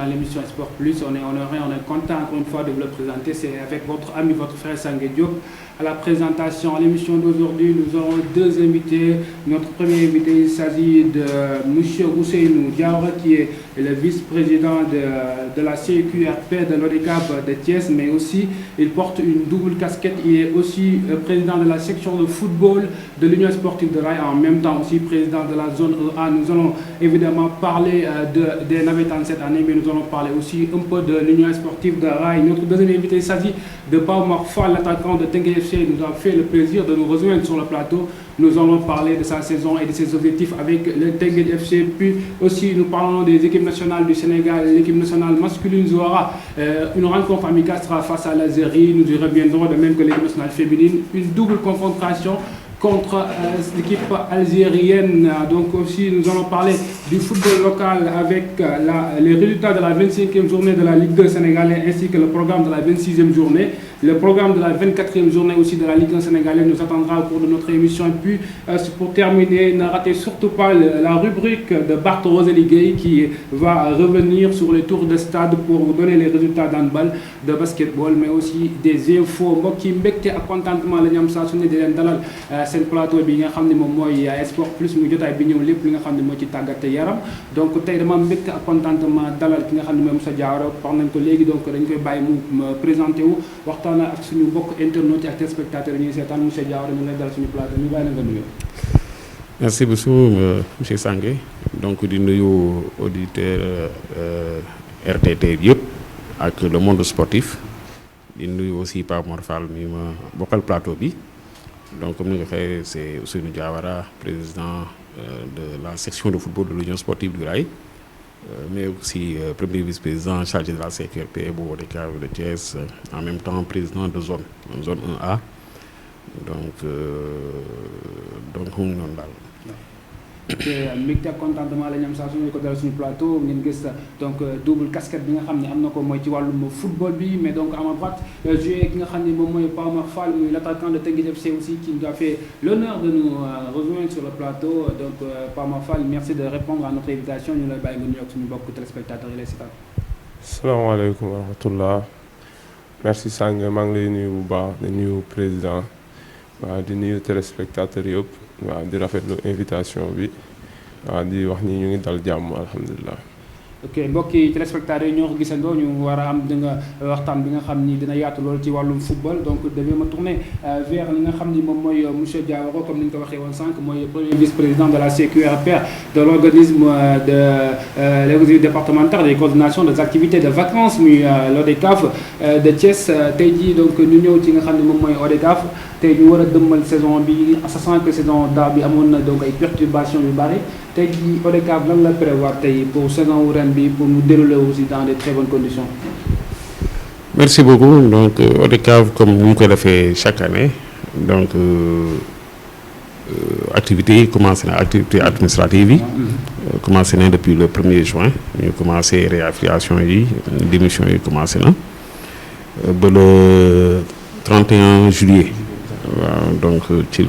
dans l'émission Sport Plus. On est content encore une fois de vous le présenter. C'est avec votre ami, votre frère Sangue Diop. À la présentation, à l'émission d'aujourd'hui, nous aurons deux invités. Notre premier invité, il s'agit de M. Ousseynou Diawara, qui est le vice-président de la CQRP de l'ODCAV de Thiès, mais aussi il porte une double casquette. Il est aussi président de la section de football de l'Union sportive de Rail, en même temps aussi président de la zone EA. Nous allons évidemment parler des navétanes cette année, mais nous allons parler aussi un peu de l'Union sportive de Rail. Notre deuxième invité, il s'agit de Pape Oumar Fall, l'attaquant de Teungueth FC. Il nous a fait le plaisir de nous rejoindre sur le plateau. Nous allons parler de sa saison et de ses objectifs avec le Teungueth FC. Puis aussi, nous parlons des équipes nationales du Sénégal. L'équipe nationale masculine jouera une rencontre amicale sera face à l'Algérie. Nous y reviendrons de même que l'équipe nationale féminine. Une double confrontation contre l'équipe algérienne. Donc aussi, nous allons parler du football local avec les résultats de la 25e journée de la Ligue 2 sénégalaise ainsi que le programme de la 26e journée. Le programme de la 24e journée aussi de la Ligue 1 sénégalaise nous attendra au cours de notre émission. Et puis, pour terminer, ne ratez surtout pas la rubrique de Bart Rosélie qui va revenir sur les tours de stade pour vous donner les résultats d'handball, de basketball, mais aussi des infos. Mbokk yi mbégte ak contentement la ñu am saa su ne di leen dalal seen plateau bi nga xam ne moom mooy Sport Plus mu jotaay bi ñëw lépp li nga xam ne moo ci tàggat yaram. Donc tey dama mbégte ak contentement dalal ki nga xam ne mooy Moussa Diawara wax nañ ko léegi, donc dañ koy bàyyi mu présenté wu waxtaan ak suñu mbokk internautes ak téléspectateurs yi ñuy seetaan. Monsieur Diawara ñu lay dalal suñu plateau ñu bàyyi la nga nuyoo. Merci beaucoup monsieur Sangue. Donc di nuyu auditeur RTT yëpp ak le monde sportif. di nuyu aussi Pape Oumar Fall mi ma bokkal plateau bi. Donc comme ni nga waxee c'est Ousseynou Diawara, président de la section de football de l'Union sportive du Rail, mais aussi premier vice-président chargé de la CQRP bu ODCAV de Thiès, en même temps président de zone 1A. Donc mu ngi noonu daal. mbégte ak contentement la ñu am saa su ñu ko dalal suñu plateau ngeen gis donc double casquette bi nga xam ne am na ko mooy ci wàllum football bi, mais donc à ma droite joué ki nga xam ne moom mooy Pape Oumar Fall, muy l'attaquant de Teungueth FC aussi, qui nous a fait l'honneur de nous rejoindre sur le plateau. Donc Pape Oumar Fall, merci de répondre à notre invitation. ñu lay bàyyi nga nuyoog suñu mbokk téléspectateurs yi lay seetaan. Salaamaaleykum wa rahmatullah. Merci Sangue, maa ngi lay nuyu bu baax di nuyu président waaw di nuyu téléspectateurs yëpp waaw di rafetlu invitation bi waaw di wax ni ñu ngi dal jàmm alhamdulilah. ok mbokki téléspectateurs yi ñoo ko gisandoo ñu war a am di nga waxtaan bi nga xam ni dina yaatu loolu ci wàllum football. Donc devait ma tourner vers li nga xam ni moom mooy monsieur Diawara, comme ni ñu ko waxee woon sànq, mooy premier vice-président de la CQRP, de l'organisme de l'exécutif départemental des coordinations des activités de vacances, muy l'ODCAV de Thiès. Tey jii donc ñu ñëw ci nga xam ne moom mooy ODCAV tey ñu war a dëmmal saison bi, sachant que saison daaw bi amoon na donc ay perturbations yu bari. Tey jii ODCAV lan la prévoir tey pour saison wu ren bi pour mu dérouler aussi dans de très bonnes conditions. Merci beaucoup. Donc ODCAV comme ni mu koy defee chaque année, donc activité yi commencé na, activité administrative yi commencé na depuis le 1er juin. ñu commencé réaffiliation yi, démission yi commencé na ba le 31 juillet. waaw donc ci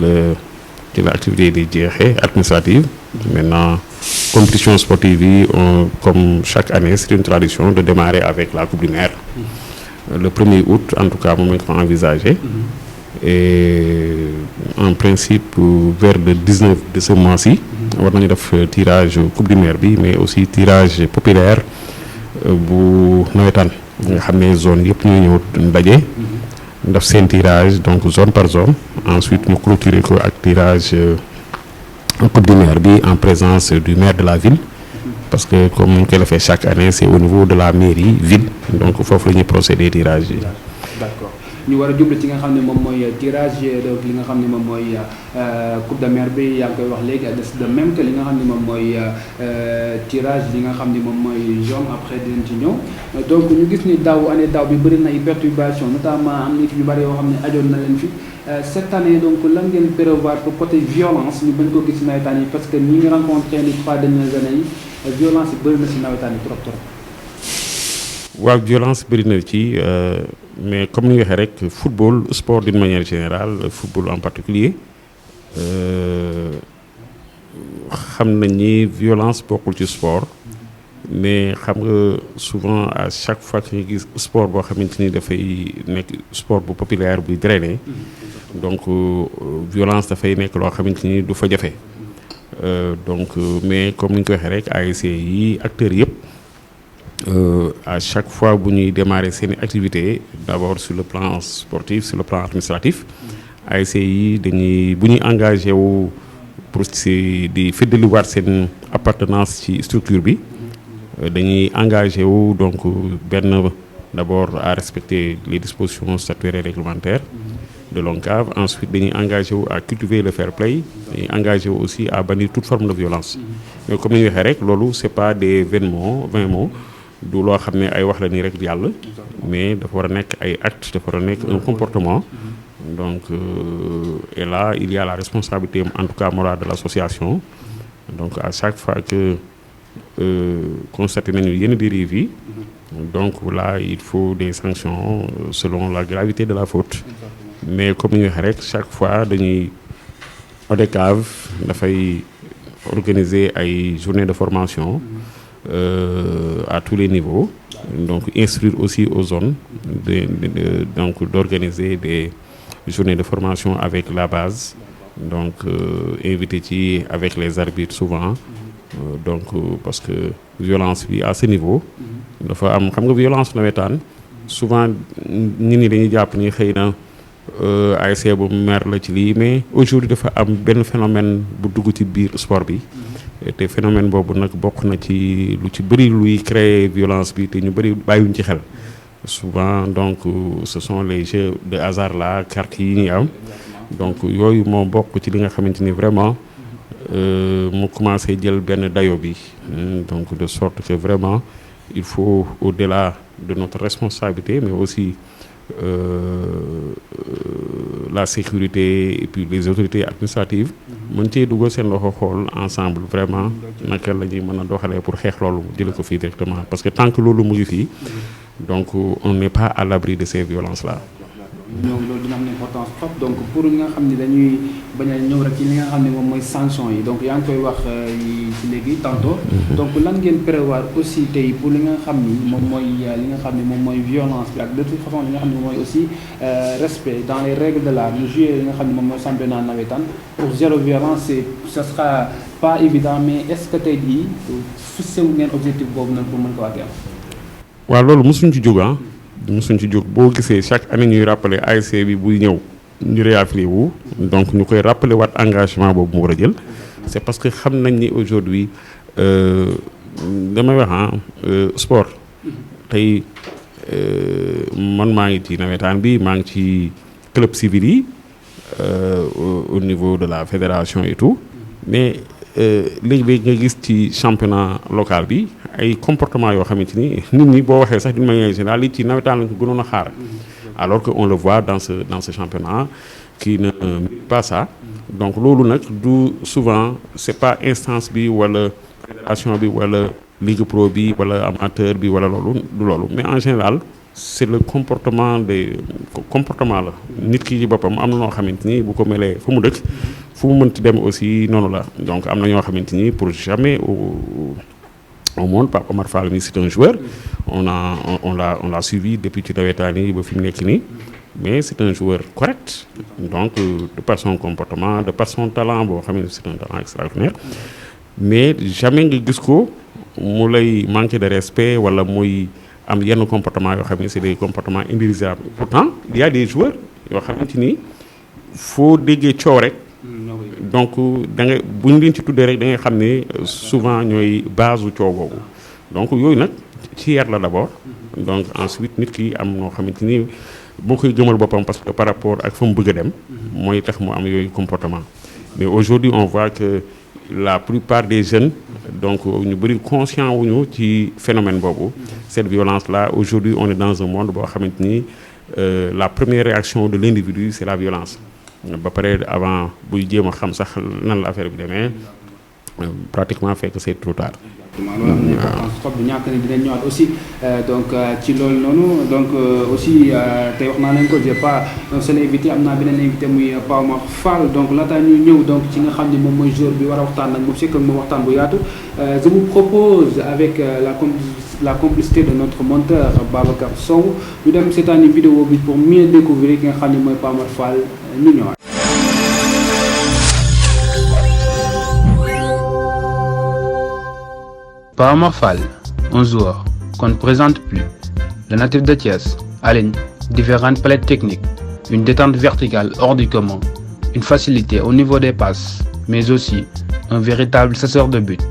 la activité di jeexee administrative. Maintenant compétition sportive yi comme chaque année c'est une tradition de démarrer avec la Coupe du Maire le 1er août, en tout cas moom lañ ko envisagé. Et en principe vers le 19 de ce mois-ci war nañu def tirage Coupe du Maire bi, mais aussi tirage populaire bu nawetaan nga xam ne zone yëpp ñuy ñëw ndaje def seen tirage, donc zone par zone. Ensuite ñu clôturer ko ak tirage Coupe du Maire bi en présence du maire de la ville, parce que comme ñu koy defee chaque année c'est au niveau de la mairie ville, donc foofu la ñuy procéder tirage yi. D'accord. ñu war a jublu ci nga xam ne moom mooy tirage donc li nga xam ne moom mooy Coupe de Maire bi yaa ngi koy wax léegi de même que li nga xam ne moom mooy tirage li nga xam ne moom mooy jaune, après dinañ ci ñëw. Donc ñu gis ni année daaw bi bëri na ay perturbations, notamment am na yu bari yoo xam ne ajoon na leen fi. Cette année donc lan ngeen prévoir pour côté violence ñu bañ ko gis ci nawetaan yi, parce que ñi ngi rencontré les 3 dernières années yi violence yi bëri na ci nawetaan yi trop. waaw violence bëri na ci mais comme ni nga waxee rek football, sport d'une manière générale, football en particulier xam nañ ni violence bokkul ci sport. mais xam nga souvent à chaque fois que ñu gis sport boo xamante ni dafay nekk sport bu populaire buy drainer donc violence dafay nekk loo xamante ni du fa jafe donc mais comme ni ñu ko waxee rek ASC yi acteurs yëpp à chaque fois bu ñuy démarrer seen activité d'abord sur le plan sportif sur le plan administratif ASC yi dañuy bu ñuy engagé wu pour si di feddaliwaat seen appartenance ci structure bi dañuy engagé wu donc benn d'abord à respecter les dispositions statutaires et réglementaires de l'ONCAV. Ensuite dañuy engagé wu à cultiver le fair play dañuy engagé wu aussi à bannir toute forme de violence mais comme ni ñu waxee rek loolu c'est pas des vains mots du loo xam ne ay wax la nii rek yàlla mais dafa war a nekk ay actes dafa war a nekk un comportement donc et là il y a la responsabilité en tout cas morale de l'association donc à chaque fois que constaté nañu yenn dérives yi donc là il faut des sanctions selon la gravité de la faute mais comme ni ñu waxee rek chaque fois dañuy ODCAV dafay organiser ay journées de formation à tous les niveaux donc instruire aussi aux zones donc d'organiser des journées de formation avec la base donc invité ci avec les arbitres souvent donc parce que violence bi à ce niveau dafa am xam nga violence nawetaan souvent nit ñi dañuy jàpp ni xëy na ASC bu mer la ci lii mais aujourd'hui dafa am benn phénomène bu dugg ci biir sport bi te phénomène boobu nag bokk na ci lu ci bëri luy créer violence bi te ñu bëri bàyyiwuñ ci xel souvent donc ce sont les jeux de hasard là cartes yi ñuy am donc yooyu moo bokk ci li nga xamante ni vraiment mu commencé jël benn dayo bi donc de sorte que vraiment il faut au-delà de notre responsabilité mais aussi la sécurité et puis les autorités administratives mën cee dugal seen loxo xool ensemble vraiment naka la ñuy mën a doxalee pour xeex loolu jële ko fii directement parce que tant que loolu mu ngi fii donc on n'est pas à l'abri de ces violences là. ñoom loolu dina am importance trop donc pour ñi nga xam ne dañuy bañ a ñëw rek ci li nga xam ne moom mooy sanction yi donc yaa ngi koy wax ci léegi tantôt donc lan ngeen prévoir aussi tey pour li nga xam ni moom mooy li nga xam ne moom mooy violence bi ak de toute façon li nga xam ne moom mooy aussi respect dans les règles de l'art ñu jouer li nga xam ne moom mooy championnat navétane pour zéro violence ça sera pas évident mais est-ce que tey jii fixé wu ngeen objectif boobu nag pour mën ko atteindre. waaw loolu mosuñ ci jóg mosuñ ci jóg boo gisee chaque année ñuy rappeler ASC bi buy ñëw ñu réaffilié wu donc ñu koy rappeler waat engagement boobu mu war a jël c'est parce que xam nañ ni aujourd'hui damay wax sport tey man maa ngi ci nawetaan bi maa ngi ci club civil yi au niveau de la fédération et tout mais léegi-léegi nga gis ci championnat local bi ay comportement yoo xamante ni nit ñi boo waxee sax d'une manière générale li ci nawetaan lañ ko gënoon a xaar alors que on le voit dans ce championnat qui ne mérite pas ça donc loolu nag du souvent c'est pas instance bi wala fédération bi wala ligue pro bi wala amateur bi wala loolu du loolu mais en général c'est le comportement la nit ki ci boppam am na noo xamante ni bu ko melee fu mu dëkk fu mu mënti dem aussi noonu la donc am na ñoo xamante ni pour jamais au monde Pape Omar Fall mi c'est un joueur on l'a suivi depuis ci nawetaan yi ba fi mu nekk nii mais c'est un joueur correct donc de par son comportement de par son talent boo xam ne c'est un talent extraordinaire mais jamais nga gis ko mu lay manquer de respect wala muy am yenn comportement yoo xam ne c'est des comportements indésirables pourtant il y a des joueurs yoo xamante ni foo déggee coow rek donc da nga bu ñu leen ci tuddee rek da ngay xam ne souvent ñooy base u coow boobu donc yooyu nag ci yar la d'abord donc ensuite nit ki am noo xamante ni boo koy gëmal boppam parce que par rapport ak fa mu bëgg a dem mooy tax mu am yooyu comportement mais aujourd'hui on voit que la plupart des jeunes donc ñu bëri conscient wuñu ci phénomène boobu cette violence là aujourd'hui on est dans un monde boo xamante ni la première réaction de l'individu c'est la violence ba pare avant buy jéem a xam sax nan la affaire bi demee pratiquement fait que c'est trop tard loolu am na importance trop bu ñàkk ne dinañ ñëwaat aussi donc ci loolu noonu donc aussi tey wax naa leen ko j'ai pas un seul invité am naa beneen invité muy Pa Omar Fall donc laata ñu ñëw donc ci nga xam ne moom mooy joueur bi war a waxtaan nag moom sekk ak moom waxtaan bu yaatu je vous propose avec la complicité de notre monteur Babacar Sow ñu dem seetaani vidéo bi pour mieux découvrir ki nga xam ne mooy Pa Omar Fall ñu ñëwaat. Pa Omar Fall, un joueur qu'on ne présente plus. Le natif de Thiès aligne différentes palettes techniques, une détente verticale hors du commun, une facilité au niveau des passes, mais aussi un véritable chasseur de but.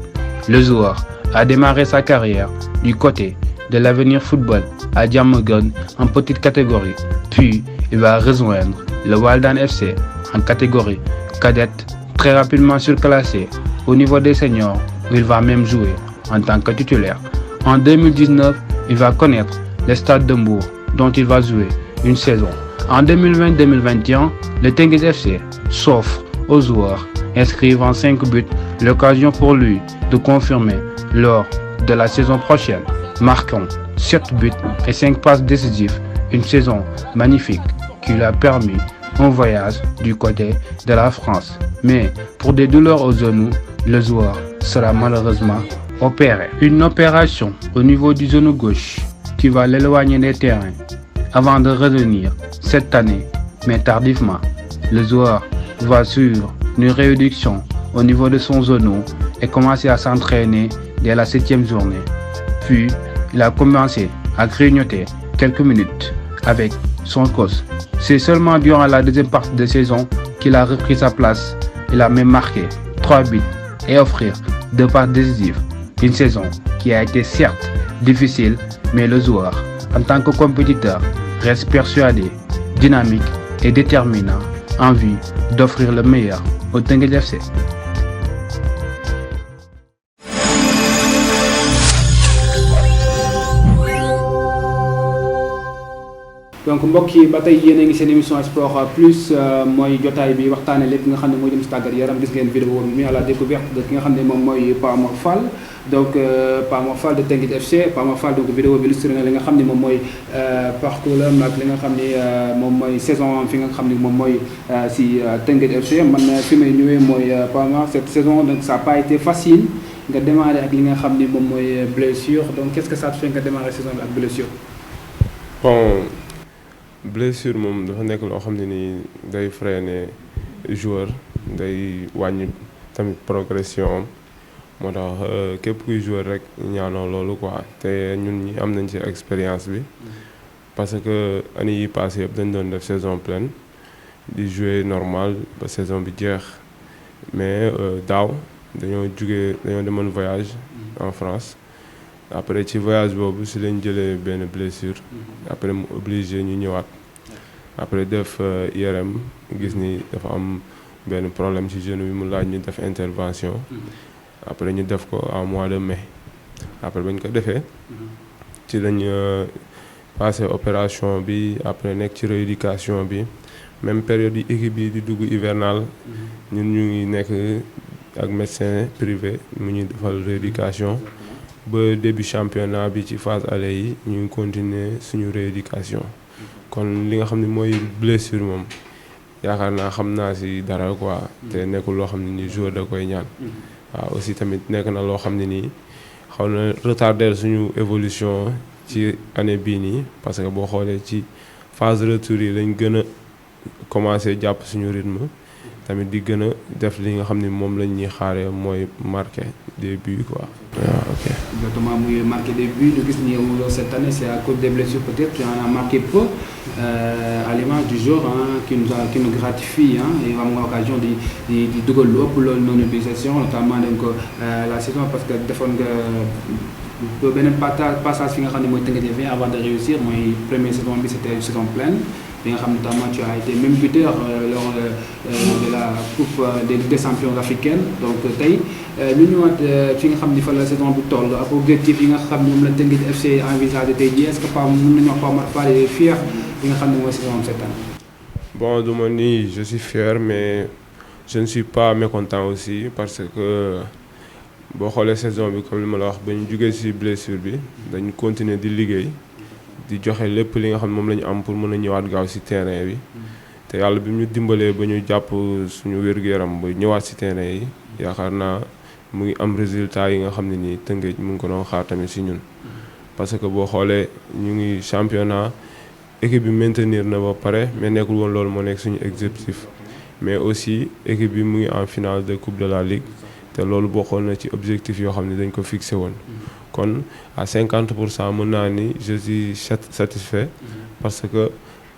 Le joueur a démarré sa carrière du côté de l'Avenir Football à Diamaguène en petite catégorie, puis il va rejoindre le Waldan FC en catégorie cadette, très rapidement surclassé au niveau des seniors où il va même jouer en tant que titulaire. En 2019, il va connaître le Stade de Mbour dont il va jouer une saison. En 2020-2021, le Teungueth FC s'offre aux joueurs inscrivant 5 buts, l'occasion pour lui de confirmer lors de la saison prochaine, marquant 7 buts et 5 passes décisives, une saison magnifique qui lui a permis un voyage du côté de la France. Mais pour des douleurs aux genoux, le joueur sera malheureusement opéré. Une opération au niveau du genou gauche qui va l'éloigner des terrains avant de revenir cette année, mais tardivement. Le joueur va suivre une réduction au niveau de son genou et commencer à s'entraîner dès la 7e journée. Puis, il a commencé à grignoter quelques minutes avec son coach. C'est seulement durant la deuxième partie de saison qu'il a repris sa place. Il a même marqué 3 buts et offrir 2 passes décisives. Une saison qui a été certes difficile, mais le joueur, en tant que compétiteur, reste persuadé, dynamique et déterminant en vue d'offrir le meilleur au Teungueth FC. donc mbokk yi ba tey yéen a ngi seen émission Sport Plus mooy jotaay bi waxtaane lépp nga xam ne mooy jëm si tàggat yaram gis ngeen vidéo bi à la découverte de ki nga xam ne moom mooy Pa Omar Fall donc Pa Omar Fall de Teungueth FC Pa Omar Fall donc vidéo bi illustré na li nga xam ne moom mooy parcours am ak li nga xam ne moom mooy saison fi nga xam ne moom mooy si Teungueth FC man fi may ñëwee mooy Pa Omar cette saison donc ça n'a pas été facile nga démarrer ak li nga xam ne moom mooy blessure donc qu'est-ce que ça te fait nga démarrer saison bi ak blessure. Bon. Blessure moom dafa nekk loo xam ne nii day freiner joueur day wàññi tamit progression moo tax képp kuy joueur rek ñaanoo loolu quoi te ñun ñi am nañ ci expérience bi parce que année yi passé yëpp dañ doon def saison pleine di jouer normal ba saison bi jeex mais daaw dañoo demoon voyage en France. Après ci voyage boobu si lañ jëlee benn blessure après mu obligé ñu ñëwaat après def IRM gis ni dafa am benn problème ci genou bi mu laaj ñu def intervention après ñu def ko en mois de mai après bañ ko defee ci lañ passé opération bi après nekk ci rééducation bi même période yi équipe yi di dugg hivernal ñun ñu ngi nekk ak médecin privé mu ñuy defal rééducation ba début championnat bi ci phase aller yi ñu ngi continuer suñu rééducation kon li nga xam ne mooy blessure moom yaakaar naa xam naa si dara quoi te nekkul loo xam ne nii joueur da koy ñaan waaw aussi tamit nekk na loo xam ne nii xaw na retarder suñu évolution ci année bii nii parce que boo xoolee ci phase retour yi lañ gën a commencé jàpp suñu rythme tamit di gën a def li nga xam ne moom lañ ñuy xaaree mooy marqué des buts quoi. waaw ok. exactement muy marqué des buts ñu gis ni cette année c'est à cause des blessures peut-être tu en as marqué peu à l'image du jour qui nous gratifie et am nga occasion di dugal lu ëpp loolu noonu bi session notamment donc la saison parce que defoon nga beneen passage fi nga xam ne mooy Teungueth FC avant de réussir mooy première saison bi c'était une saison pleine. bi nga xam notamment tu as été même buteur lors de la coupe des champions africaines donc tey ñu ñëwaat fi nga xam ni fa la saison bu toll ak objectif yi nga xam ne moom la Teungueth FC envisagé tey jii est-ce que pas mën nañu wax Pa Omar Fall est fier bi nga xam ne mooy saison cette année. Bon du ma ni je suis fier mais je ne suis pas mécontent aussi parce que boo xoolee saison bi comme li ma la wax ba ñu jugee ci blessure bi dañu continuer di liggéey di joxe lépp li nga xam ne moom la ñu am pour mën a ñëwaat gaaw ci terrain bi te yàlla bi ñu dimbalee ba ñu jàpp suñu wér-gu-yaram ba ñëwaat ci terrain yi yaakaar naa mu ngi am résultat yi nga xam ne nii Tëngéej mu ngi ko doon xaar tamit ci ñun parce que boo xoolee ñu ngi championnat équipe bi maintenir na ba pare mais nekkul woon loolu moo nekk suñu objectif mais aussi équipe bi mu ngi en finale de coupe de la ligue te loolu bokkoon na ci objectif yoo xam ne dañ ko fixé woon kon à 50% mën naa ni je suis satisfait parce que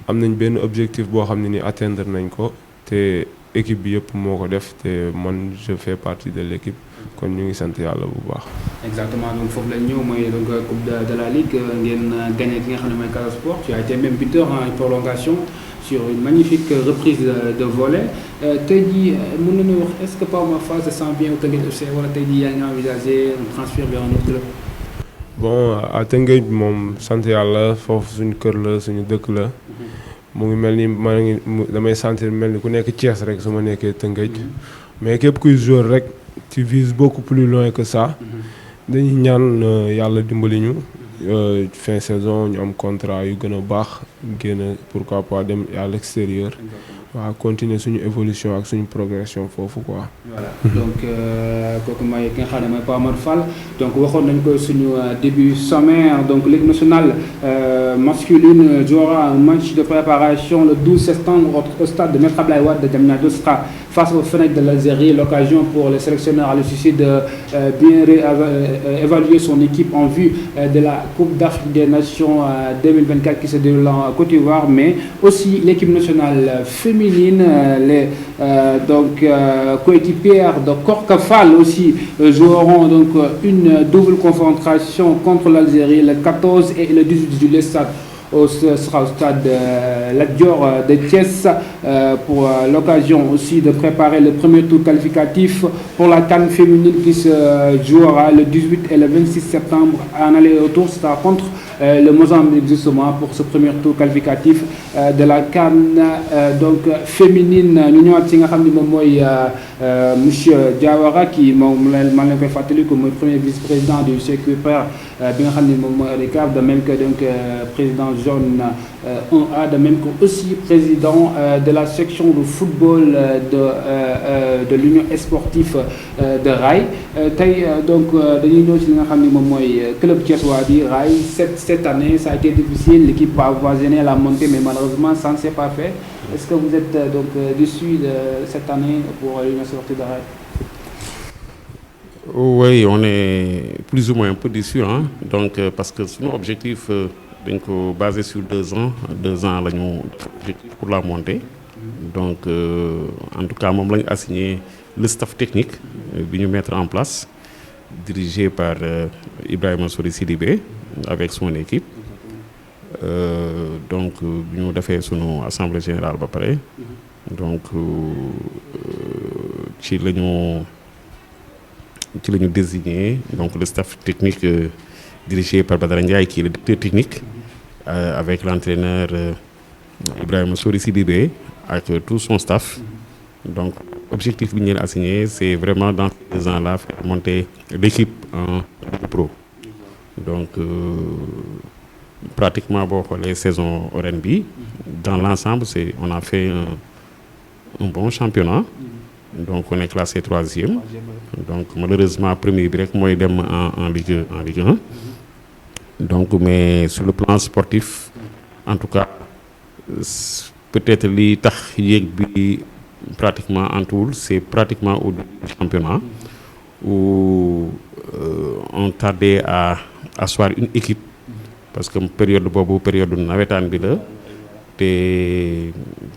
am nañ benn objectif boo xam ne ni atteindre nañ ko te équipe bi yëpp moo ko def te man je fais partie de l'équipe kon ñu ngi sant yàlla bu baax. Exactement, donc foofu lañ ñëw mooy donc coupe de la ligue ngeen gagné ki nga xam ne mooy Casa Sport. Tu as été même buteur en prolongation sur une magnifique reprise de volley. Tey jii mën nañu wax est-ce que Pape Oumar Fall se sent bien au Teungueth FC wala tey jii yaa ngi envisagé un transfert vers un autre club? Bon à Teungueth moom sant yàlla foofu suñu kër la suñu dëkk la. mu ngi mel ni maa ngi damay sentir mel ni ku nekk Thiès rek su ma nekkee Teungueth mais képp kuy joueur rek tu vises beaucoup plus loin que ça dañuy ñaan yàlla dimbali ñu fin saison ñu am contrat yu gën a baax génn pourquoi pas dem à l'extérieur waaw continuer suñu évolution ak suñu progression foofu quoi. Voilà donc kooku mooy ki nga xam ne mooy Pape Oumar Fall donc waxoon nañ ko suñu début sommaire donc Ligue nationale masculine jouera un match de préparation le 12 septembre au stade de Maître Abdoulaye Wade de Diamniadio. Sera face aux Fennecs de l'Algérie, l'occasion pour le sélectionneur Aliou Cissé de bien évaluer son équipe en vue de la Coupe d'Afrique des Nations 2024 qui se déroule en Côte d'Ivoire, mais aussi l'équipe nationale féminine, les coéquipières de Korka Fall aussi joueront donc une double confrontation contre l'Algérie le 14 et le 18 juillet. Ce sera au stade Lat Dior de Thiès pour l'occasion aussi de préparer le premier tour qualificatif pour la CAN féminine qui se jouera le 18 et le 26 septembre en aller-retour. C'est contre le Mozambique justement pour ce premier tour qualificatif de la CAN donc féminine. Ñu ñëwaat ci nga xam ne moom mooy monsieur Diawara qui moom man la koy fàttali ko mooy premier vice-président du CQPR bi nga xam ne moom mooy ODCAV, de même que donc président zone 1A, de même que aussi président de la section de football de l'union sportive de Rail. Tey donc dañuy ñëw ci li nga xam ne moom mooy club thiessois di Rail. Cette année ça a été difficile, l'équipe a avoisiné la montée mais malheureusement ça ne s'est pas fait. Est-ce que vous êtes donc déçu de cette année pour l'union sportive de Rail? Oui, on est plus ou moins un peu déçus, hein? Donc parce que notre objectif donc basé sur 2 ans. 2 ans là ñu objectif pour la montée. Donc en tout cas moom la ñu assigné le staff technique bi ñu mettre en place, dirigé par Ibrahima Sori Sidibé avec son équipe. Donc bi ñu defee sunu assemblée générale ba pare donc ci la ñu désigné donc le staff technique dirigé par Badara Ndiaye qui est le directeur technique avec l'entraîneur Ibrahima Sori Sidibé avec tout son staff. Donc objectif bi ñu leen assigné c'est vraiment dans ces 2 ans-là faire monter l'équipe en pro. Donc pratiquement boo xoolee saison ren bi dans l'ensemble on a fait un bon championnat. Donc on est classé 3e. Donc malheureusement premier bi rek mooy dem en Ligue 1. Donc mais sur le plan sportif en tout cas peut-être li tax yéeg bi pratiquement en tout c'est pratiquement au début du championnat où on tardait à asseoir une équipe parce que période boobu période nawetaan bi la te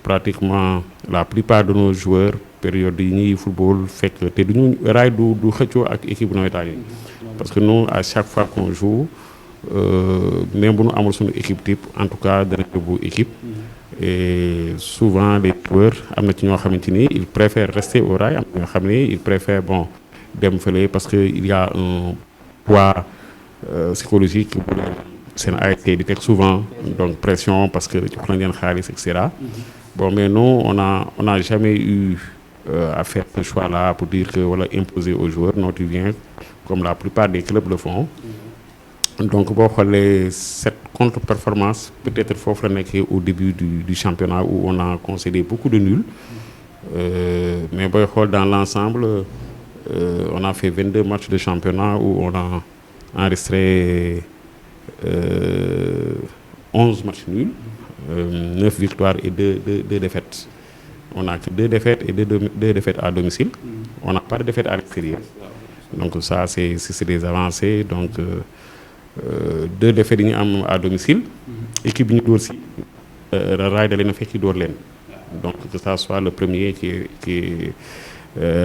pratiquement la plupart de nos joueurs période yi ñuy football fekk te duñu Rail du xëccoo ak équipe nawetaan yi parce que nous à chaque fois qu'on joue même bu ñu amul suñu équipe type en tout cas dana yóbbu équipe et souvent les joueurs am na ci ñoo xamante ni ils préfèrent rester au Rail, am na ñoo xam ni ils préfèrent bon dem fële parce que il y a un poids psychologique seen ASC di teg souvent donc pression parce que jox nañ leen xaalis et cetera. Bon mais nous on a jamais eu à faire ce choix-là pour dire que voilà imposer aux joueurs non tu viens comme la plupart des clubs le font. Donc boo xoolee cette contre-performance peut-être foofu la nekkee au début du championnat où on a concédé beaucoup de nuls. Mais booy xool dans l'ensemble on a fait 22 matchs de championnat où on a enregistré 11 matchs nuls, 9 victoires et 2 défaites. On n'a que 2 défaites et 2 défaites à domicile. On n'a pas de défaites à l'extérieur. Donc ça c'est des avancées. Donc 2 défaites yi ñu am à domicile. Équipe bi ñu dóor si raay da leen a fekk dóor leen. Donc que ça soit le premier qui est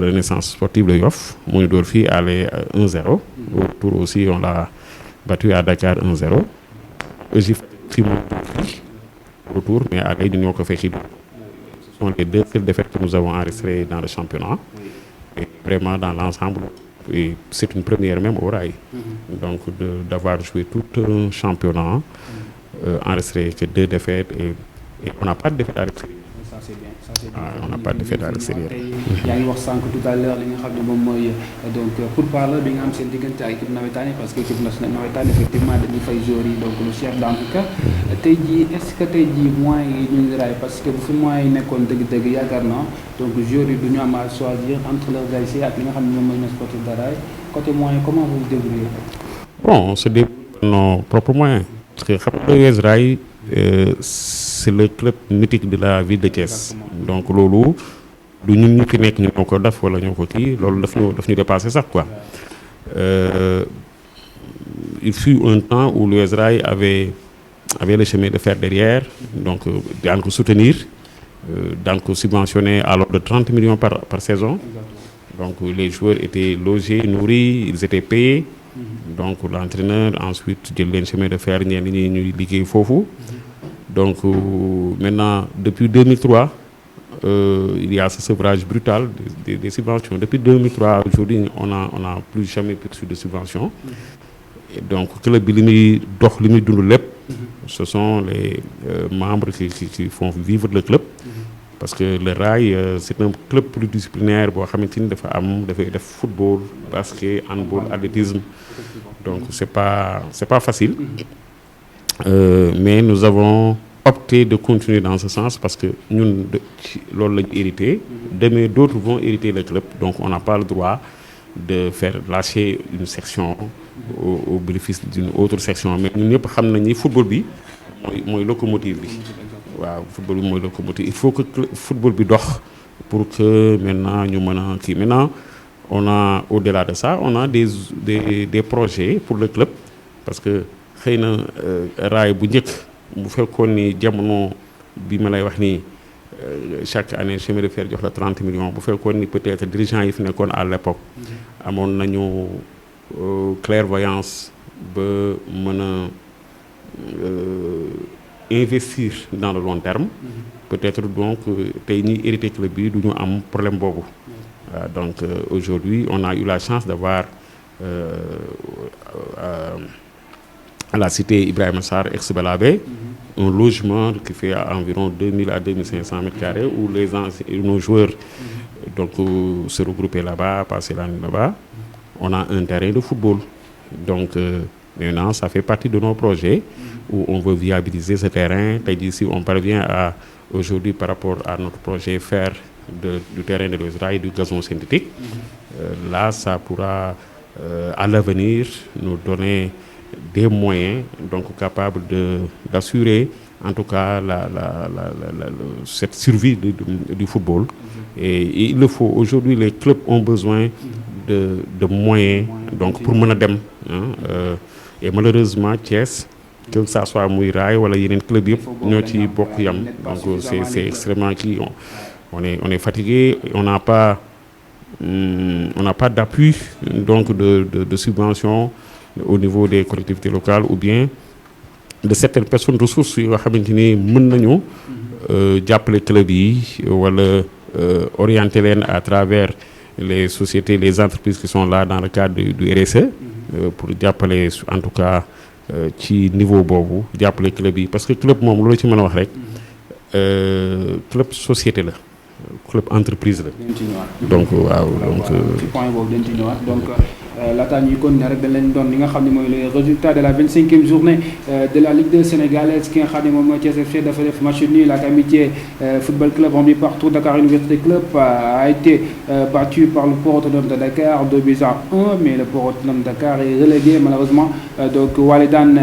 Renaissance Sportive de Yoff mu ñu dóor fii aller 1-0. Au retour aussi on l'a battu à Dakar 1-0. Égypte fii mu dóor fii retour mais à Gaï ñoo ko fekki. Ce sont les 2 seules défaites que nous avons enregistrées dans le championnat. Et vraiment dans l'ensemble, et c'est une première même au Rail. Donc d'avoir joué tout un championnat, enregistré que 2 défaites et on n'a pas de défaite à l'extérieur. Ça c'est bien, ça c'est bien. On n'a pas de défaite à l'extérieur. yaa ngi wax sànq tout à l'heure li nga xam ne moom mooy donc pour parler bi nga am seen diggante ak équipe nawetaan parce que équipe nationale nawetaan effectivement dañuy fay joueurs yi donc le chef d'entraînement tey jii est-ce que tey jii moyens yi ñu ngi raay parce que bu fi moyens yi nekkoon dëgg-dëgg yaakaar naa donc joueurs yi du ñu am à choisir entre leurs ASC ak li nga xam ne moom mooy Union Sportive de Rail côté moyens comment vous vous débrouillez? Bon, on se débrouille nos propres moyens parce que xam nga US Rail c'est le club mythique de la ville de Thiès. Donc loolu du ñun ñu fi nekk ñu ñoo ko def wala ñoo ko kii loolu daf ñu dépassé sax quoi. Il fut un temps où l'US Rail avait le chemin de fer derrière, donc daan ko soutenir, daan ko subventionner à l'ordre de 30 millions par saison. Donc les joueurs étaient logés, nourris, ils étaient payés. Donc l'entraîneur ensuite jël leen chemin de fer ñenn ñi ñuy liggéey foofu. Donc maintenant depuis 2003 il y a ce sevrage brutal des subventions. Depuis 2003 aujourd'hui on a plus jamais perçu de subventions. Et donc club bi li muy dox li muy dund lépp ce sont les membres qui font vivre le club. Parce que le Rail c'est un club pluridisciplinaire boo xamante ni dafay def football, basket, handball, athlétisme. Donc c'est pas facile. Mais nous avons opté de continuer dans ce sens parce que ñun loolu lañu hérité. Demain d'autres vont hériter le club. Donc on n'a pas le droit de faire lâcher une section au bénéfice d'une autre section. Mais ñun ñëpp xam nañ ni football bi mooy locomotive bi. Waaw football bi mooy locomotive. Il faut que football bi dox pour que maintenant ñu mën a kii. Maintenant on a au-delà de ça on a des projets pour le club parce que xëy na Rail bu njëkk bu fekkoon ni jamono bi ma lay wax ni chaque année chemin de fer jox la 30 millions bu fekkoon ni peut-être dirigeants yi fi nekkoon à l'époque amoon nañu clairvoyance ba mën a investir dans le long terme. Peut-être donc tey ñiy hérité club bi du ñu am problème boobu. Donc aujourd'hui on a eu la chance d'avoir à la cité Ibrahima Sarr ex-Belabé un logement qui fait environ 2000 à 2500 mètres carrés où nos joueurs donc se regroupaient là-bas, passaient la nuit là-bas. On a un terrain de football. Donc maintenant ça fait partie de nos projets où on veut viabiliser ce terrain. Tey jii si on parvient à aujourd'hui par rapport à notre projet faire du terrain de l'US Rail du gazon synthétique. Là ça pourra à l'avenir nous donner des moyens donc capables d'assurer en tout cas cette survie du football. Et il le faut. Aujourd'hui les clubs ont besoin de moyens donc pour mën a dem et malheureusement Thiès que ça soit muy Rail wala yeneen club yëpp ñoo ci bokk yam donc c'est extrêmement kii on est fatigué, on n'a pas d'appui donc de subvention au niveau des collectivités locales ou bien de certaines personnes ressources yoo xamante ni mën nañu jàppale club yi wala orienter leen à travers les sociétés, les entreprises qui sont là dans le cadre du RSE pour jàppale en tout cas ci niveau boobu jàppale club yi parce que club moom loolu ci mën a wax rek club société la club entreprise la. donc waaw donc ci point boobu dañ ci ñëwaat donc laataa ñuy continuer rek dañ leen doon li nga xam ne mooy les résultats de la 25e journée de la Ligue 2 sénégalaise ki nga xam ne moom mooy Thiès FC dafa def match nul ak Amitié Football Club on dit partout Dakar Université Club a été battu par le Port Autonome de Dakar 2-1, mais le Port Autonome de Dakar est relégué malheureusement. Donc Walidane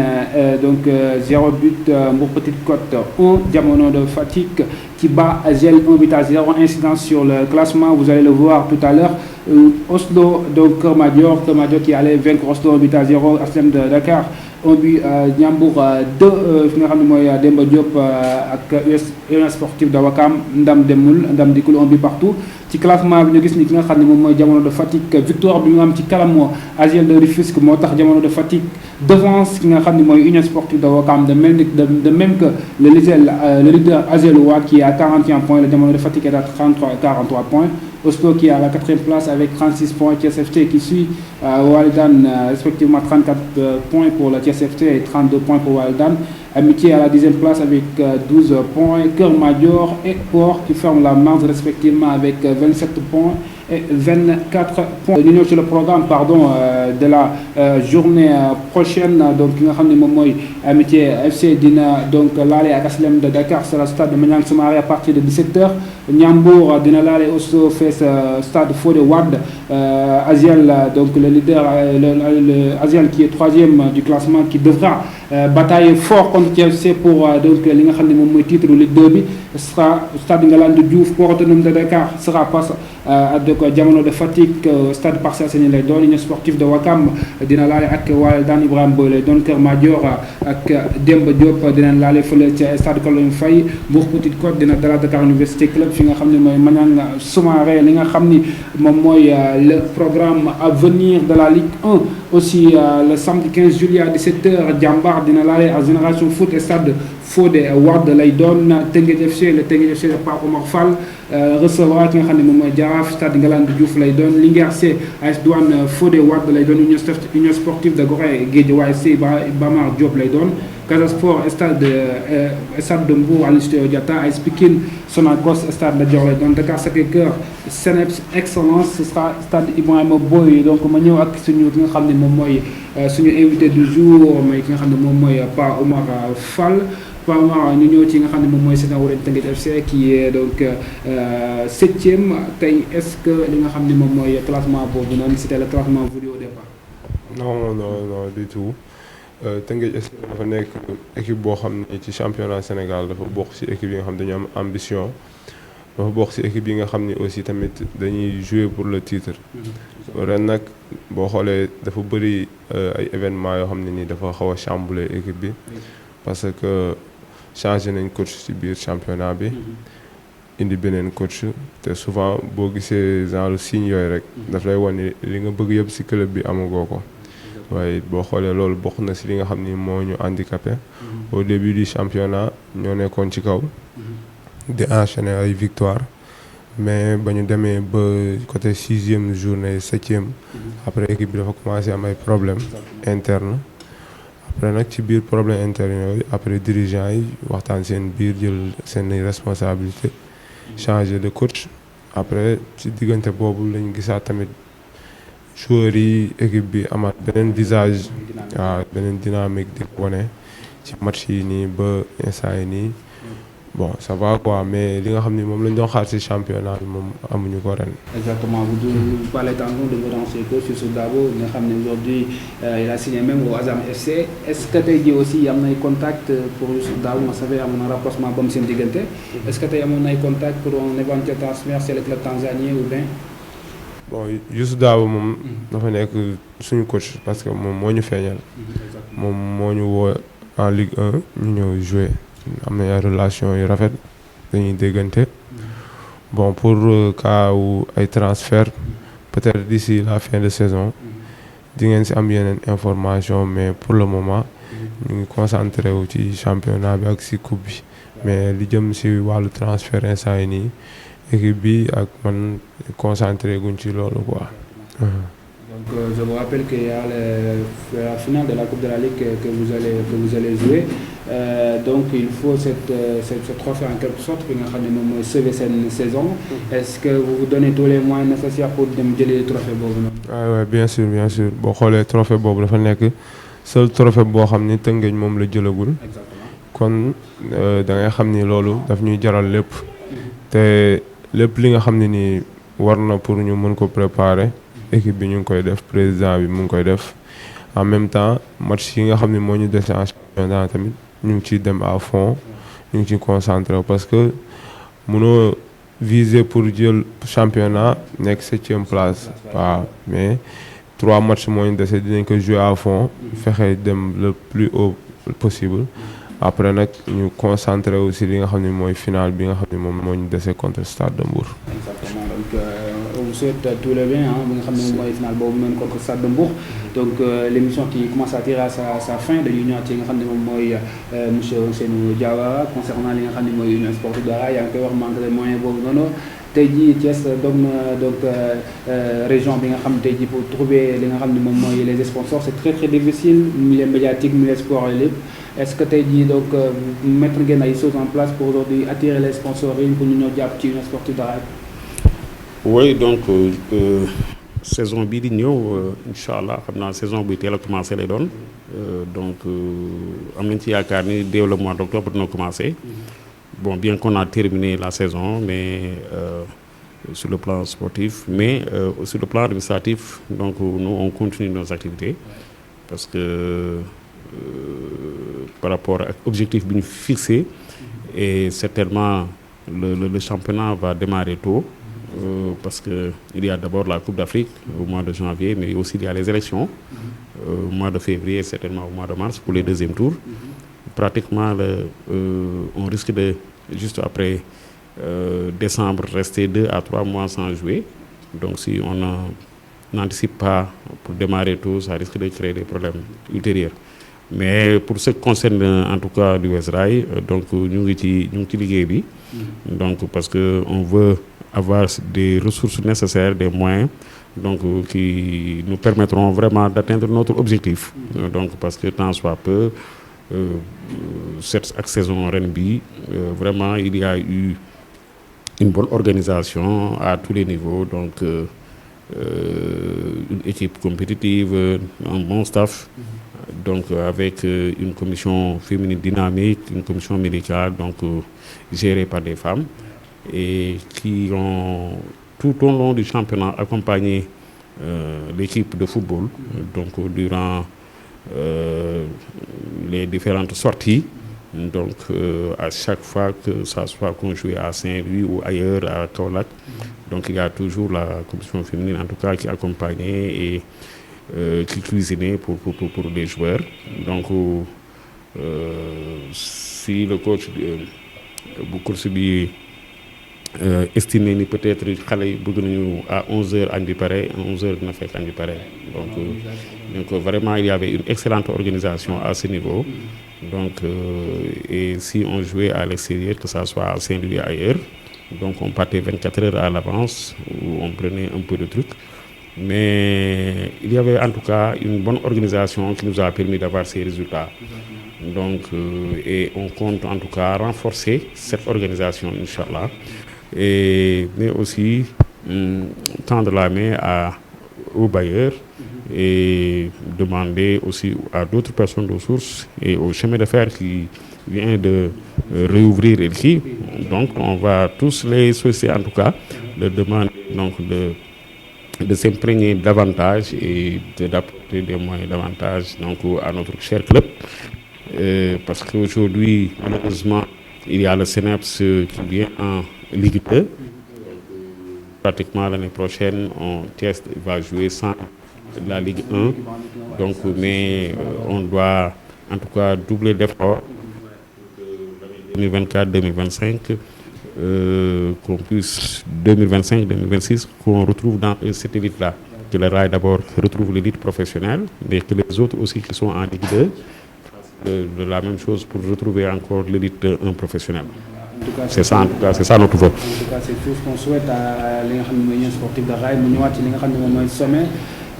0 but, Mbour Petite Côte 1, Diamono de Fatick qui bat Agel 1-0. Incidence sur le classement, vous allez le voir tout à l'heure. Oslo, donc Keur Madior qui allait vaincre Oslo 1-0, HLM de Dakar. Un but Ndiambour 2 fi nga xam ne mooy Demba Diop ak Union Sportive de Ouakam ndam dikul un but partout. Ci classement bi ñu gis ni ki nga xam ne moom mooy Diamono de Fatick victoire bi ñu am ci kanamu Agel de Rufisque moo tax Diamono de Fatick devance ki nga xam ne mooy Union Sportive de Ouakam de même que le leader Agelois qui est à 41 points, le Diamono de Fatick est à 43 points. Oslo qui est à la 4e place avec 36 points, Thiès FC qui suit Walidane respectivement 34 points pour la Thiès FC et 32 points pour Walidane. Amitié à la 10e place avec 12 points, Keur Madior et Port qui ferment la marge respectivement avec 27 points et 24 points. Ñu ñëw ci le programme de la journée prochaine donc ki nga xam ne moom mooy Amitié FC dina donc laale ak HLM de Dakar sur le stade de Maniang Soumaré à partir de 17h. Ndiambour dina laale Oslo face stade Fodé Wade. Agel donc le leader le Agel qui est 3e du classement qui devra batailler fort contre TFC pour donc li nga xam ne moom mooy titre Ligue 2 bi sera stade Ngalandou Diouf. Port Autonome de Dakar sera face à Diamono de Fatick stade Parcelles Assainies lay doon. Union Sportive de Ouakam dina laale ak Walidane Ibrahima Boye lay doon. Keur Madior ak Demba Diop dinañ laale fële ca stade Colombe Faye. Mbour Petite Côte dina dalal Dakar Université Club fi nga xam ne mooy Maniang Soumaré. Li nga xam ni moom mooy le programme à venir de la Ligue 1 aussi le samedi 15 juillet à 17h Diambar dina laale à Génération Foot et stade Fodé Wade lay doon. Teungueth FC le Teungueth FC de Pape Omar Fall recevoir ki nga xam ne moom mooy Jaraaf stade Ngalandou Diouf lay doon. Linguère C AS Douane Fodé Wade lay doon. Union Sportive de Gorée Guédiawaye C Bamar Diop lay doon. Casa Sport stade de Mbour Aline Sitoé Diatta. AS Pikine Sonacos stade de Dior lay doon. Dakar Sacré-Cœur Seneps Excellence ce sera stade Ibrahima Boye. Donc ma ñëw ak suñu ki nga xam ne moom mooy suñu invité du jour mooy ki nga xam ne moom mooy Pa Omar Fall. ñu ñëw ci nga xam ne moom mooy Sénégal Teungueth FC qui est donc 7e tey est-ce que li nga xam ne moom mooy classement boobu noonu c'était le classement voulu au départ. non du tout Teungueth FC dafa nekk équipe boo xam ne ci championnat Sénégal dafa bokk ci équipe yi nga xam dañu am ambition dafa bokk ci équipe yi nga xam ni aussi tamit dañuy jouer pour le titre. ren nag boo xoolee dafa bëri ay événements yoo xam ne nii dafa xaw a chambouler équipe bi parce que changé nañ coach ci biir championnat bi indi beneen coach te souvent boo gisee genre signe yooyu rek daf lay wan ni li nga bëgg yëpp ci club bi amagoo ko waaye boo xoolee loolu bokk na ci li nga xam ni moo ñu handicapé au début du championnat ñoo nekkoon ci kaw di enchaîner ay victoire mais ba ñu demee ba côté 6e journée 7e après équipe bi dafa commencé am ay problèmes internes. Après nag ci biir problème interne yooyu après dirigeants yi waxtaan seen biir jël seen responsabilité changer de coach après ci diggante boobu lañu gisaat tamit joueurs yi équipe bi amaat beneen visage waaw beneen dynamique di wane ci match yi nii ba instant yi nii bon ça va quoi mais li nga xam ni moom lañ doon xaar ci championnat bi moom amuñu ko ren. Exactement vous parlez tantôt de votre ancien coach Youssouf Dabo nga xam ne aujourd'hui il a signé même au Azam FC est-ce que tey jii aussi am na ay contact pour Youssouf Dabo on savait amoon na rapprochement ba mu seen diggante est-ce que tey amoon na ay contact pour un éventuel transfert chez le club tanzanien ou bien. bon Youssouf Dabo moom dafa nekk suñu coach parce que moom moo ñu feeñal moom moo ñu woo en Ligue 1 ñu ñëw jouer. am na ay relation yu rafet dañuy déggante bon pour cas wu ay transfert peut-être d'ici la fin de saison di ngeen ci am yeneen information mais pour le moment ñu ngi concentré wu ci championnat bi ak ci coupe bi mais li jëm ci wàllu transfert instant yi nii équipe bi ak man concentré guñ ci loolu quoi. Donc je vous rappelle qu'il y a la finale de la Coupe de la Ligue que vous allez jouer. donc il faut ce trophée en quelque sorte bi nga xam ne moom mooy sauver seen saison. Est-ce que vous vous donnez tous les moyens nécessaires pour dem jëlee trophée boobu noonu. waaw bien sûr boo xoolee trophée boobu dafa nekk seul trophée boo xam ni Tëngéej moom la jëlagul. Exactement. kon da ngay xam ni loolu daf ñuy jaral lépp. te lépp li nga xam ne nii war na pour ñu mën ko préparer. équipe bi ñu ngi koy def président bi mu ngi koy def en même temps match yi nga xam ne moo ñu dese en championnat tamit ñu ngi ciy dem à fond ñu ngi ciy concentré parce que mënoo viser pour jël championnat nekk 7e place waaw mais 3 matchs moo ñu dese dinañ ko jouer à fond fexe dem le plus haut possible après nag ñu concentré aussi li nga xam ne mooy final bi nga xam ne moom moo ñu dese contre Stade de Mbour. Exactement donc on vous souhaite tout le bien bi nga xam ne moom mooy final boobu noonu contre Stade de Mbour donc l'émission qui commence à tirer à sa fin dañuy ñëwaat ci nga xam ne moom mooy monsieur Ousseynou Diawara concernant li nga xam ne mooy Union Sportive de Rail yaa ngi koy wax manque de moyens boobu noonu tey jii Thiès doog na donc région bi nga xam ne tey jii pour trouver li nga xam ne moom mooy les sponsors c'est très très difficile milieu médiatique milieu sport lépp. Est-ce que tey jii donc mettre ngeen ay choses en place pour aujourd'hui attirer les sponsors pour ñu ñëw jàpp ci Union Sportive de Rail. oui donc saison bii di ñëw incha allah xam naa saison buy teel a commencé lay doon donc am nañ ci yaakaar ni dès le mois d'octobre dina commencé bon bien qu'on a terminé la saison mais sur le plan sportif mais sur le plan administratif donc nous on continue nos activités parce que par rapport ak objectif bi ñu fixé et certainement le championnat va démarrer tôt parce que il y a d'abord la Coupe d'Afrique au mois de janvier mais aussi il y a les élections au mois de février certainement au mois de mars pour les deuxièmes tours pratiquement on risque de juste après décembre rester 2 à 3 mois sans jouer donc si on n'anticipe pas pour démarrer tôt ça risque de créer des problèmes ultérieurs mais pour ce qui concerne en tout cas l'US Rail donc ñu ngi ci liggéey bi donc parce que on veut avoir des ressources nécessaires des moyens donc qui nous permettront vraiment d'atteindre notre objectif donc parce que tant soit peu cette saison ren bi vraiment il y a eu une bonne organisation à tous les niveaux donc une équipe compétitive un bon staff donc avec une commission féminine dynamique, une commission médicale donc gérée par des femmes et qui ont tout au long du championnat accompagné l'équipe de football donc durant les différentes sorties donc à chaque fois que ça soit qu'on jouait à Saint-Louis ou ailleurs à Kaolack donc il y a toujours la commission féminine en tout cas qui accompagnait et qui cuisinait pour les joueurs donc si le coach bu course bi estimé ni peut-être xale yi bëgg nañu à 11h añ bi pare 11h dina fekk añ bi pare donc vraiment il y avait une excellente organisation à ce niveau donc et si on jouait à l'extérieur que ça soit à Saint-Louis ailleurs donc on partait 24 heures à l'avance où on prenait un peu de trucs mais il y avait en tout cas une bonne organisation qui nous a permis d'avoir ces résultats donc et on compte en tout cas renforcer cette organisation inchallah mais aussi tendre la main aux bailleurs et demander aussi à d'autres personnes ressources et au chemin de fer qui vient de réouvrir ici donc on va tous les solliciter en tout cas de demander donc de s'imprégner davantage et d'apporter des moyens davantage donc à notre cher club parce qu'aujourd'hui malheureusement il y a le CNEPS qui vient en Ligue 2 pratiquement l'année prochaine Thiès va jouer sans la Ligue 1 donc mais on doit en tout cas doubler d'efforts 2024-2025 qu'on puisse 2025-2026 qu'on retrouve dans cette élite-là que le Rail d'abord retrouve l'élite professionnelle mais que les autres aussi qui sont en Ligue 2 de la même chose pour retrouver encore l'élite 1 professionnelle. En tout cas, c'est ça en tout cas c'est ça notre voeu. En tout cas c'est tout ce qu'on souhaite à li nga xam ne mooy Union Sportive de Rail mu ñëwaat ci li nga xam ne moom mooy sommet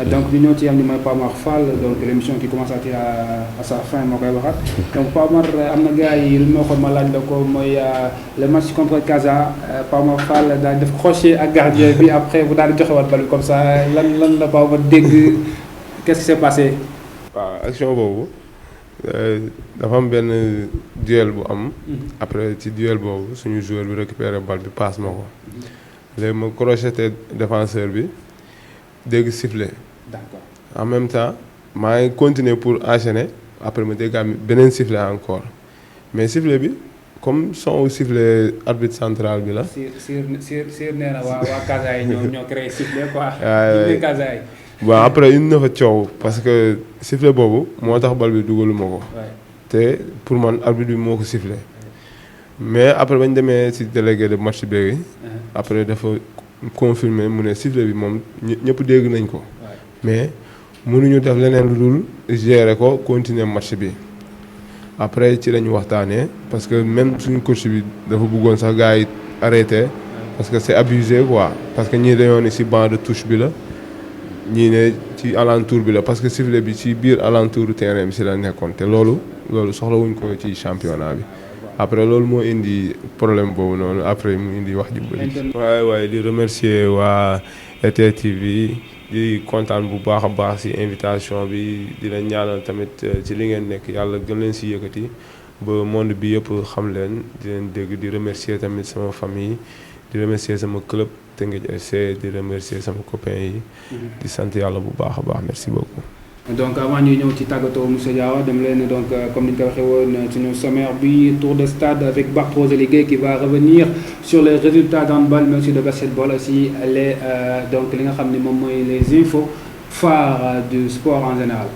donc ñu ñëw ci am ni mooy Pape Omar Fall donc l'émission qui commence à tirer à sa fin moo koy waxaat donc Pape Omar am na gars yi lu ma waxoon ma laaj la ko mooy le match contre Casa Pape Omar Fall daal def crochet ak gardien bi après bu daal di joxe waat bal bi comme ça lan la Pape Omar dégg qu'est-ce qui s'est passé. waaw action boobu dafa am benn duel bu am. après ci duel boobu suñu joueur bi récupéré bal bi passe ma ko. léegi ma crocheté défenseur bi dégg sifflet. D'accord. En même temps maa ngi continuer pour enchaîner après ma dégg am beneen sifflet encore mais sifflet bi comme son sifflet arbitre central bi la. Sir nee na waa Casa yi ñoo créé sifflet quoi. waaw Casa yi. bon après indi na fa coow parce que sifflet boobu moo tax bal bi dugaluma ko. te pour man arbitre bi moo ko sifflé. mais après bañ demee ci délégué de match bi après dafa confirmer mu ne sifflet bi moom ñëpp dégg nañ ko. mais mënuñu def leneen lu dul gérer ko continuer match bi après ci lañu waxtaanee parce que même suñu coach bi dafa bëggoon sax gars yi arrêté parce que c'est abusé quoi parce que ñii dañoo ne ci banc de touche bi la ñii ne ci alentour bi la parce que sifflet bi ci biir alentour terrain bi ci la nekkoon te loolu soxlawuñ ko ci championnat bi après loolu moo indi problème boobu noonu après mu indi wax ji bëri. waaye di remercier waa ET TV. di kontaan bu baax a baax ci invitation bi di leen ñaanal tamit ci li ngeen nekk yàlla gën leen ci yëkkati ba monde bi yëpp xam leen di leen dégg di remercier tamit sama famille di remercier sama club Teungueth FC di remercier sama copain yi. di sant yàlla bu baax a baax merci beaucoup. donc avant ñuy ñëw ci tàggatoo Moussa Diawa dem leen donc comme ni ñu ko waxee woon suñu sommaire bi tour de stade avec Barthez Ligue qui va revenir sur les résultats d'handball mais aussi de basketball aussi les donc li nga xam ne moom mooy les infos phares du sport en général.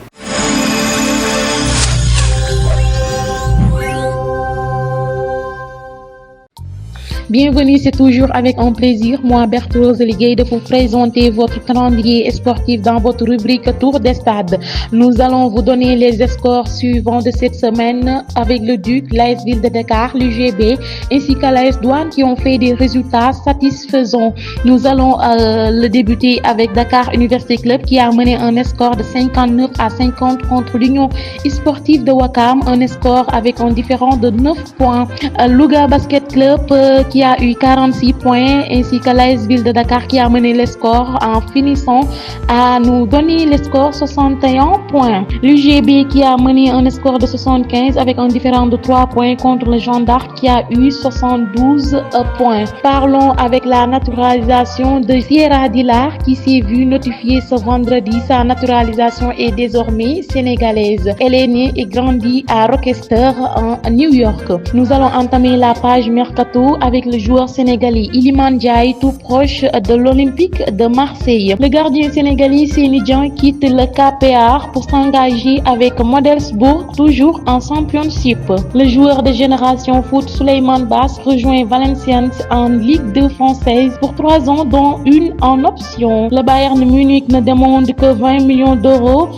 Bienvenue, c'est toujours avec un plaisir, moi Berthoz Ligue, de vous présenter votre calendrier sportif dans votre rubrique Tour des stades. Nous allons vous donner les scores suivants de cette semaine avec le Duc, l'AS Ville de Dakar, l'UGB ainsi qu'à l'AS Douane qui ont fait des résultats satisfaisants. Nous allons le débuter avec Dakar Université Club qui a mené un score de 59-50 contre l'Union sportive de Ouakam, un score avec un différent de 9 points. Louga Basket Club qui a eu 46 points ainsi que l'AS Ville de Dakar qui a mené le score en finissant à nous donner le score 61 points. L'UGB qui a mené un score de 75 avec un différent de 3 points contre le Jeanne d'Arc qui a eu 72 points. Parlons avec la naturalisation de Sierra Dilar qui s'est vue notifier ce vendredi. Sa naturalisation est désormais sénégalaise. Elle est née et grandie à Rochester en New York. Nous allons entamer la page Mercato avec le joueur sénégalais Iliman Ndiaye tout proche de l'Olympique de Marseille. Le gardien sénégalais Seny Dieng quitte le KPR pour s'engager avec Modelsburg toujours en Championship. Le joueur de Génération Foot Souleymane Basse rejoint Valenciennes en Ligue 2 française pour 3 ans dont une en option. Le Bayern Munich ne demande que 20 millions d'euros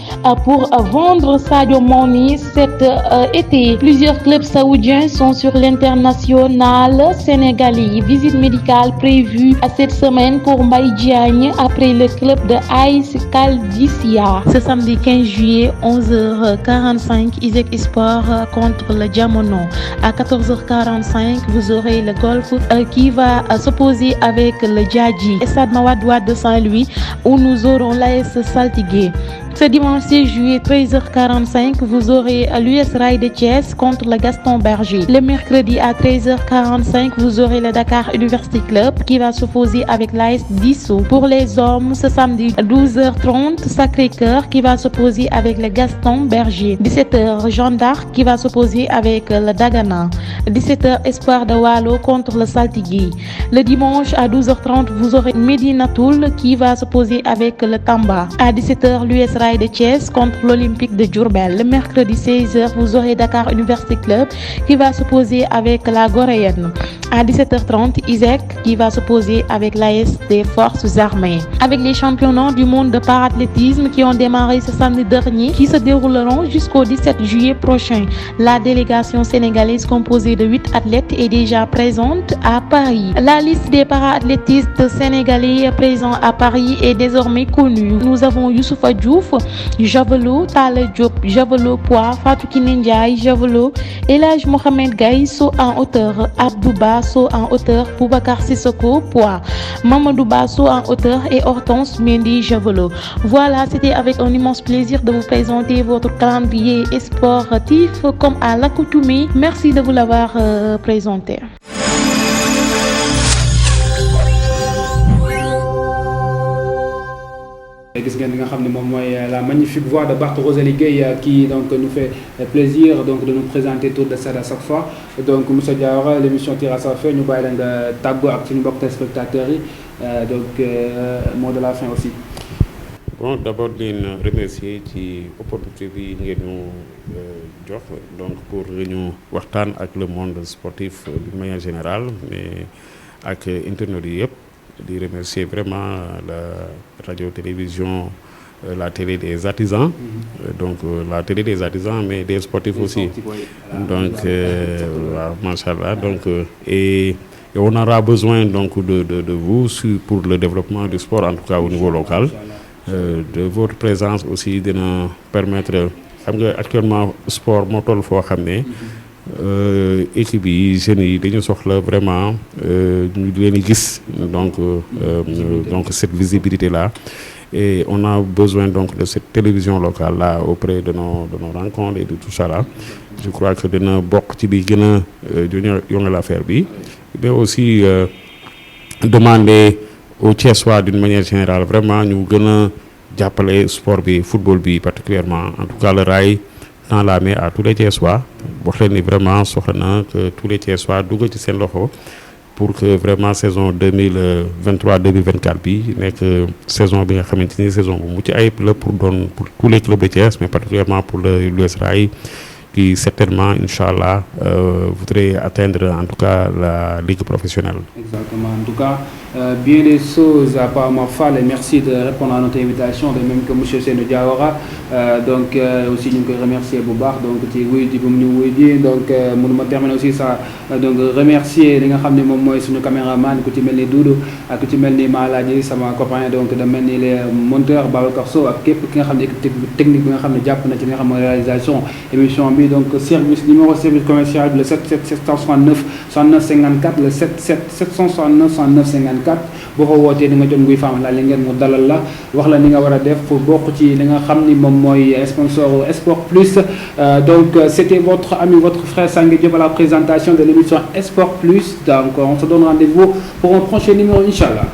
pour vendre Sadio Mané cet été. Plusieurs clubs saoudiens sont sur l'international sénégalais. Visite médicale prévue cette semaine pour Mbaye Diagne après le club de AS Caldicia. Ce samedi 15 juillet, 11h45, Isaac Sport contre le Diamono. À 14h45, vous aurez le Golf qui va s'opposer avec le Djadji. Stade Mawade Wade de Saint-Louis où nous aurons l'AS Saltigué. Ce dimanche 6 juillet, 13h45, vous aurez l'US Rail de Thiès contre le Gaston Berger. Le mercredi à 13h45, vous aurez le Dakar University Club qui va s'opposer avec l'AS Dissou. Pour les hommes, ce samedi 12h30, Sacré-Cœur qui va s'opposer avec le Gaston Berger. 17h, Jeanne d'Arc qui va s'opposer avec le Dagana. 17h, Espoir de Wallo contre le Saltigui. Le dimanche à 12h30, vous aurez Medina Toul qui va s'opposer avec le Tamba. À 17h, l'US Rail de Thiès contre l'Olympique de Diourbel. Le mercredi 16h, vous aurez Dakar University Club qui va s'opposer avec la Goréenne. À 17h30, ISEC qui va s'opposer avec l'AS des Forces armées. Avec les championnats du monde de parathlétisme qui ont démarré ce samedi dernier, qui se dérouleront jusqu'au 17 juillet prochain. La délégation sénégalaise composée de 8 athlètes est déjà présente à Paris. La liste des parathlétistes sénégalais présents à Paris est désormais connue. Nous avons Youssoufa Diouf, javelot, Talla Diop, javelot poids, Fatou Kiné Ndiaye, javelot, El Hadj Mohamed Gaye, saut en hauteur, Abdouba, saut en hauteur, Boubacar Sissoko, poids, Mamadou Ba, saut en hauteur et Hortense Mendy, javelot. Voilà, c'était avec un immense plaisir de vous présenter votre calendrier sportif comme à l'accoutumée. Merci de vous l'avoir présenté. Gis ngeen li nga xam ne moom mooy la magnifique voix de Barthe Rosalie Gueye qui donc nous fait plaisir donc de nous présenter Tour de Stade à chaque fois. Donc monsieur Diawara, l'émission tire à sa fin, ñu bàyyi la nga tàggoo ak suñu mbokk téléspectateurs yi donc mot de la fin aussi. Bon, d'abord leen remercier ci opportunité bi ngeen ñu jox donc pour ñu waxtaan ak le monde sportif d'une manière générale mais ak internautes yi yëpp. Di remercier vraiment la radio-télévision, la télé des artisans, donc la télé des artisans, mais des sportifs aussi. Donc, machallah. Donc, et on aura besoin donc de vous pour le développement du sport, en tout cas au niveau local. De votre présence aussi de nous permettre, actuellement, sport moteur faut ramener. Équipe yi jeunes yi dañu soxla vraiment ñu leen gis donc cette visibilité là et on a besoin donc de cette télévision locale là auprès de nos rencontres et de tout ça là. Je crois que dina bokk ci bi gën a yongal affaire bi mais aussi demander aux Thiessois d'une manière générale vraiment ñu gën a jàppale sport bi football bi particulièrement en tout cas le rail dans la main à tous les Thiessois wax leen ni vraiment soxla na que tous les Thiessois dugg ci seen loxo pour que vraiment saison 2023-2024 bi nekk saison bi nga xamante ni saison bu mucc ayib la pour tous les clubs de Thiès mais particulièrement pour l'US Rail qui certainement inchallah voudrait atteindre en tout cas la ligue professionnelle. Exactement. En tout cas, bien des choses apparemment folles et merci de répondre à notre invitation de même que monsieur Seynou Diawara. Donc aussi ñu ngi koy remercier bu baax donc ci wuy di bu mu ñu wuy di donc mënuma terminer aussi ça donc remercier li nga xam ne moom mooy suñu caméraman ku ci mel ni Doudou ak ku ci mel ni Maladji sama copain donc da mel ni les monteurs Babacar Sow ak képp ki nga xam ne équipe technique bi nga xam ne jàpp na ci li nga xam mooy réalisation émission bi donc service commercial le 769 69 54 le 769 69 54 boo ko wootee di nga jot nguy faam la li ngeen mu dalal la wax la ni nga war a def pour bokk ci li nga xam ni moom mooy sponsor Sport Plus. Donc c'était votre ami votre frère Sangue Diop à la présentation de l'émission Sport Plus. Donc on se donne rendez-vous pour un prochain numéro inchallah.